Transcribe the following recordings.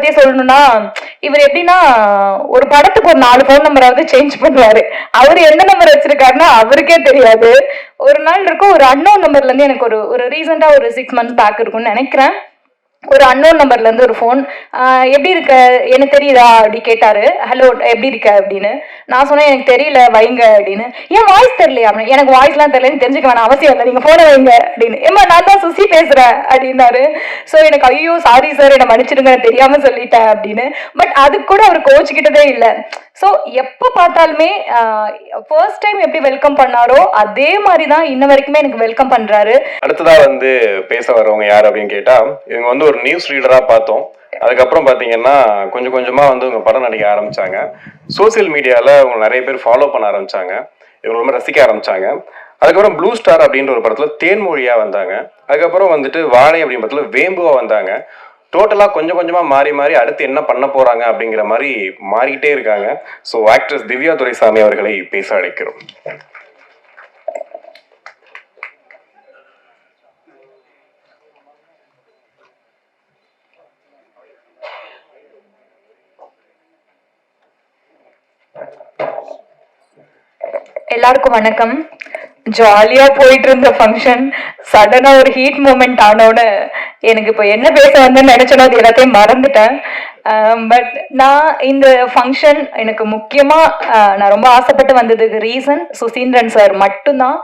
பத்தி சொல்லணும்னா இவர் எப்படின்னா ஒரு படத்துக்கு ஒரு 4 ஃபோன் நம்பராவது சேஞ்ச் பண்ணுவாரு. அவரு எந்த நம்பர் வச்சிருக்காருன்னா அவருக்கே தெரியாது. ஒரு நாள் இருக்கும், ஒரு அன்னோன் நம்பர்ல இருந்து எனக்கு ஒரு ஒரு ரீசெண்டா ஒரு 6 months பேக் இருக்கும்னு நினைக்கிறேன், ஒரு அன்னோன் நம்பர்ல இருந்து ஒரு ஃபோன். எப்படி இருக்க, எனக்கு தெரியுதா அப்படி கேட்டாரு. ஹலோ எப்படி இருக்க அப்படின்னு. நான் சொன்னேன் எனக்கு தெரியல வைங்க அப்படின்னு. ஏன் வாய்ஸ் தெரியலையா அப்படின்னு. எனக்கு வாய்ஸ்லாம் தெரியலன்னு தெரிஞ்சுக்க வேணாம் அவசியம் இல்லை, நீங்க போன வைங்க அப்படின்னு. ஏமா நான் தான் சுசி பேசுறேன் அப்படின்னாரு. ஸோ எனக்கு ஐயோ சாரி சார் என்னை மன்னிச்சிடுங்க தெரியாம சொல்லிட்டேன் அப்படின்னு. பட் அதுக்கு கூட அவர் கோச்சுக்கிட்டதே இல்லை. ஸோ எப்போ பார்த்தாலுமே ஃபர்ஸ்ட் டைம் எப்படி வெல்கம் பண்ணாரோ அதே மாதிரி தான் இன்ன வரைக்குமே எனக்கு வெல்கம் பண்றாரு. அடுத்ததா வந்து பேச வரவங்க யார் அப்படின்னு கேட்டா, இவங்க வந்து ஒரு நியூஸ் ரீடரா பார்த்தோம். அதுக்கப்புறம் பார்த்தீங்கன்னா கொஞ்சம் கொஞ்சமா வந்து இவங்க படம் நடிக்க ஆரம்பிச்சாங்க. சோசியல் மீடியால அவங்க நிறைய பேர் ஃபாலோ பண்ண ஆரம்பிச்சாங்க, இவங்க ரொம்ப ரசிக்க ஆரம்பிச்சாங்க. அதுக்கப்புறம் ப்ளூ ஸ்டார் அப்படின்ற ஒரு படத்துல தேன்மொழியா வந்தாங்க. அதுக்கப்புறம் வந்துட்டு வாழை அப்படின்ற படத்துல வேம்புவா வந்தாங்க. டோட்டலா கொஞ்சம் கொஞ்சமா மாறி மாறி அடுத்து என்ன பண்ண போறாங்க அப்படிங்கிற மாதிரி மாறிக்கிட்டே இருக்காங்க. ஸோ ஆக்ட்ரஸ் திவ்யா துரைசாமி அவர்களை பேச அழைக்கிறோம். எல்லாருக்கும் வணக்கம். ஜாலியா போயிட்டு இருந்த ஃபங்க்ஷன் சடனா ஒரு ஹீட் மூமெண்ட் ஆனோன்னு எனக்கு இப்போ என்ன பேச வந்தேன்னு நினைச்சனோ அது எல்லாத்தையும் மறந்துட்டேன். பட் நான் இந்த ஃபங்க்ஷன் எனக்கு முக்கியமாக நான் ரொம்ப ஆசைப்பட்டு வந்ததுக்கு ரீசன் சுசீந்திரன் சார் மட்டும்தான்.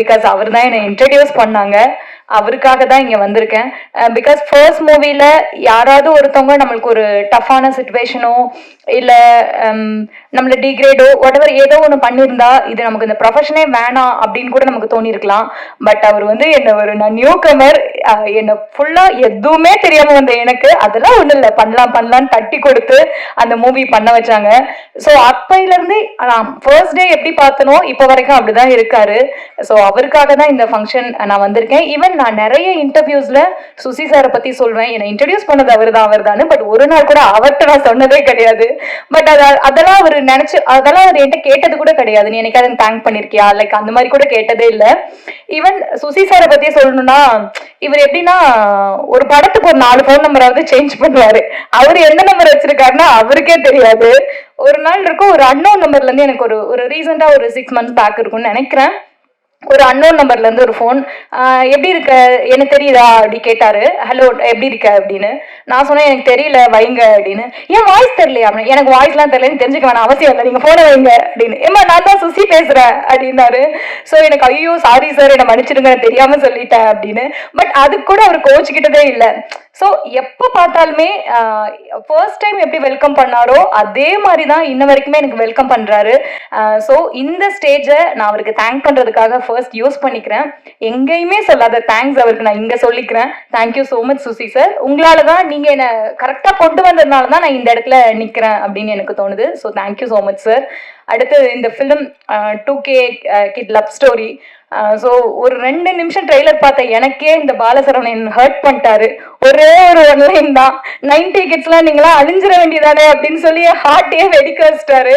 பிகாஸ் அவர் தான் என்னை இன்ட்ரடியூஸ் பண்ணாங்க, அவருக்காக தான் இங்கே வந்திருக்கேன். பிகாஸ் ஃபர்ஸ்ட் மூவியில் யாராவது ஒருத்தவங்க நம்மளுக்கு ஒரு டஃப்பான சுச்சுவேஷனோ இல்லை நம்மளை டிகிரேடோ whatever ஏதோ ஒன்று பண்ணியிருந்தா இது நமக்கு இந்த ப்ரொஃபஷனே வேணாம் அப்படின்னு கூட நமக்கு தோணியிருக்கலாம். பட் அவர் வந்து நான் நியூ கமர், என்னை ஃபுல்லாக எதுவுமே தெரியாமல் வந்த எனக்கு அதெல்லாம் ஒன்றும் இல்லை பண்ணலான்னு தட்டி கொடுத்து அந்த மூவி பண்ண வச்சாங்க. ஸோ அப்பையிலேருந்து நான் ஃபர்ஸ்ட் டே எப்படி பார்த்தனோ இப்போ வரைக்கும் அப்படிதான் இருக்காரு. ஸோ அவருக்காக தான் இந்த ஃபங்க்ஷன் நான் வந்திருக்கேன். ஈவன் நான் நிறைய இன்டர்வியூஸ்ல சுசி சாரை பற்றி சொல்வேன், என்னை இன்ட்ரடியூஸ் பண்ணது அவர் தான். பட் ஒரு நாள் கூட அவர்கிட்ட நான் சொன்னதே கிடையாது. பட் அதெல்லாம் அவர் அதெல்லாம் அவர் என்கிட்ட கேட்டது கூட கிடையாது, நீ எனக்கு அதை தேங்க் பண்ணிருக்கியா லைக் அந்த மாதிரி கூட கேட்டதே இல்லை. ஈவன் சுசி சாரை பத்தி சொல்லணும்னா இவர் எப்படின்னா ஒரு படத்துக்கு ஒரு 4 ஃபோன் நம்பராவது சேஞ்ச் பண்ணுவாரு. அவரு எந்த நம்பர் வச்சிருக்காருன்னா அவருக்கே தெரியாது. ஒரு நாள் இருக்கும், ஒரு அன்னோன் நம்பர்ல இருந்து எனக்கு ஒரு ஒரு ரீசெண்டா ஒரு 6 months பேக் இருக்கும்னு நினைக்கிறேன், ஒரு அன்னோன் நம்பர்ல இருந்து ஒரு ஃபோன். எப்படி இருக்க, எனக்கு தெரியுதா அப்படி கேட்டாரு. ஹலோ எப்படி இருக்க அப்படின்னு. நான் சொன்னேன் எனக்கு தெரியல வைங்க அப்படின்னு. ஏன் வாய்ஸ் தெரியலையா அப்படின்னு. எனக்கு வாய்ஸ்லாம் தெரியலன்னு தெரிஞ்சுக்க வேணாம் அவசியம் இல்லை, நீங்க போன வைங்க அப்படின்னு. ஏமா நான் தான் சுசி பேசுறேன் அப்படின்னாரு. ஸோ எனக்கு ஐயோ சாரி சார் என்னை மன்னிச்சிடுங்க தெரியாம சொல்லிட்டேன் அப்படின்னு. பட் அதுக்கு கூட அவர் கோச்சுக்கிட்டதே இல்லை. ஸோ எப்போ பார்த்தாலுமே ஃபர்ஸ்ட் டைம் எப்படி வெல்கம் பண்ணாரோ அதே மாதிரி தான் இன்ன வரைக்குமே எனக்கு வெல்கம் பண்ணுறாரு. ஸோ இந்த ஸ்டேஜை நான் அவருக்கு தேங்க் பண்ணுறதுக்காக ஃபர்ஸ்ட் யூஸ் பண்ணிக்கிறேன். எங்கேயுமே சொல்லாத தேங்க்ஸ் அவருக்கு நான் இங்கே சொல்லிக்கிறேன். Thank you so much Suchi sir, உங்களால தான் நீங்கள் என்னை கரெக்டாக கொண்டு வந்ததுனால தான் நான் இந்த இடத்துல நிற்கிறேன் அப்படின்னு எனக்கு தோணுது. So thank you so much sir. அடுத்து இந்த film 2K kid love story. So ஒரு 2 நிமிஷம் ட்ரெய்லர் பார்த்த எனக்கே இந்த பாலசரவணன் ஹர்ட் பண்ணிட்டாரு. ஒரே ஒரு ஒன்லைன் தான், 90 கிட்ஸ்லாம் நீங்களாம் அழிஞ்சிட வேண்டியதானே அப்படின்னு சொல்லி ஹார்ட்டே வெடிக்க வச்சிட்டாரு.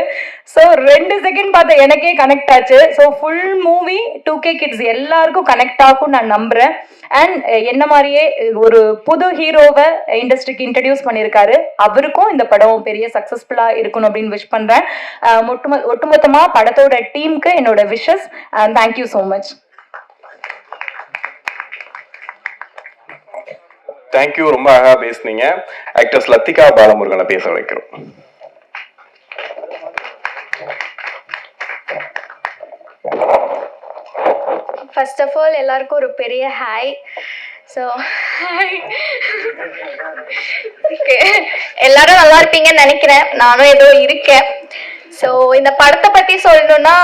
ஸோ 2 செகண்ட் பார்த்த எனக்கே கனெக்ட் ஆச்சு. So full movie 2K kids எல்லாருக்கும் கனெக்ட் ஆகும் நான் நம்புறேன். அண்ட் என்ன மாதிரியே ஒரு புது ஹீரோவை இண்டஸ்ட்ரிக்கு இன்ட்ரடியூஸ் பண்ணியிருக்காரு, அவருக்கும் இந்த படம் பெரிய சக்சஸ்ஃபுல்லா இருக்கணும் அப்படின்னு விஷ் பண்றேன். ஒட்டுமொத்தமா படத்தோட டீமுக்கு என்னோட wishes. Thank you so much. Thank you, ரொம்ப அழகா பேசுனீங்க. ஆக்டர்ஸ் லத்திகா பாலமுருகனை பேச வைக்கிறோம். ஃபர்ஸ்ட் ஆஃப் ஆல் எல்லாருக்கும் ஒரு பெரிய ஹாய். ஸோ எல்லாரும் நல்லா இருப்பீங்கன்னு நினைக்கிறேன், நானும் ஏதோ இருக்கேன். ஸோ இந்த படத்தை பற்றி சொல்லணும்னா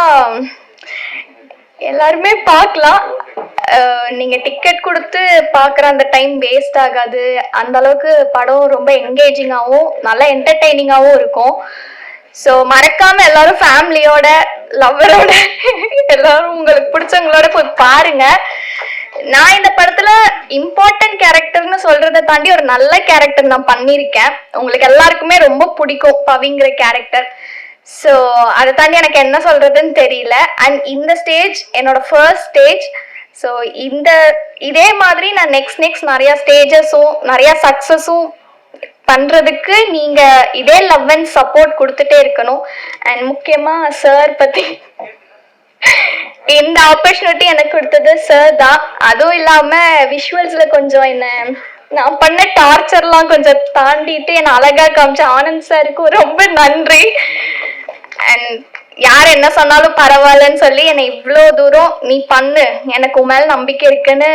எல்லாருமே பார்க்கலாம். நீங்கள் டிக்கெட் கொடுத்து பார்க்குற அந்த டைம் வேஸ்ட் ஆகாது. அந்த அளவுக்கு படம் ரொம்ப என்கேஜிங்காகவும் நல்லா என்டர்டெய்னிங்காகவும் இருக்கும். ஸோ மறக்காம எல்லாரும் ஃபேமிலியோட லவ்வரோட எல்லாரும் உங்களுக்கு பிடிச்சவங்களோட போய் பாருங்க. நான் இந்த படத்துல இம்பார்ட்டன்ட் கேரக்டர்னு சொல்றதை தாண்டி ஒரு நல்ல கேரக்டர் நான் பண்ணியிருக்கேன். உங்களுக்கு எல்லாருக்குமே ரொம்ப பிடிக்கும் பவிங்கிற கேரக்டர். ஸோ அதை தாண்டி எனக்கு என்ன சொல்றதுன்னு தெரியல. அண்ட் இந்த ஸ்டேஜ் என்னோட ஃபர்ஸ்ட் ஸ்டேஜ். ஸோ இதே மாதிரி நான் நெக்ஸ்ட் நிறைய ஸ்டேஜஸும் நிறைய சக்ஸஸும் பண்றதுக்கு நீங்க இதே லவ் அண்ட் சப்போர்ட் கொடுத்துட்டே இருக்கணும். அண்ட் முக்கியமா சார் பத்தி இந்த ஆப்பர்ச்சுனிட்டி எனக்கு கொடுத்தது சார் தான். அதுவும் இல்லாம விஷுவல்ஸ்ல கொஞ்சம் என்ன நான் பண்ண டார்ச்சர்லாம் கொஞ்சம் தாண்டிட்டு என்ன அழகா காமிச்ச ஆனந்த் சாருக்கு ரொம்ப நன்றி. அண்ட் யார் என்ன சொன்னாலும் பரவாயில்லன்னு சொல்லி என்னை இவ்வளோ தூரம் நீ பண்ணு, எனக்கு உன் மேல நம்பிக்கை இருக்குன்னு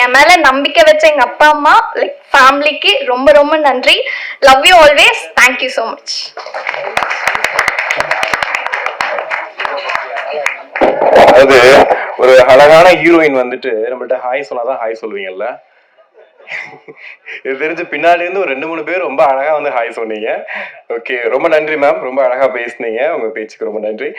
என் மேல நம்பிக்கை வச்ச எங்க அப்பா அம்மா லைக் ஃபேமிலிக்கு ரொம்ப ரொம்ப நன்றி. Love you always. Thank you so much. அதாவது ஒரு அழகான ஹீரோயின் வந்துட்டு நம்மள்ட்ட ஹாய் சொன்னாதான் ஹாய் சொல்லுவீங்கல்ல. இது தெரிஞ்சு பின்னாடி இருந்து ஒரு 2-3 பேர் ரொம்ப அழகா வந்து ஹாய் சொன்னீங்க. ஓகே, ரொம்ப நன்றி மேம், ரொம்ப அழகா பேசுனீங்க. உங்க பேச்சுக்கு ரொம்ப நன்றி.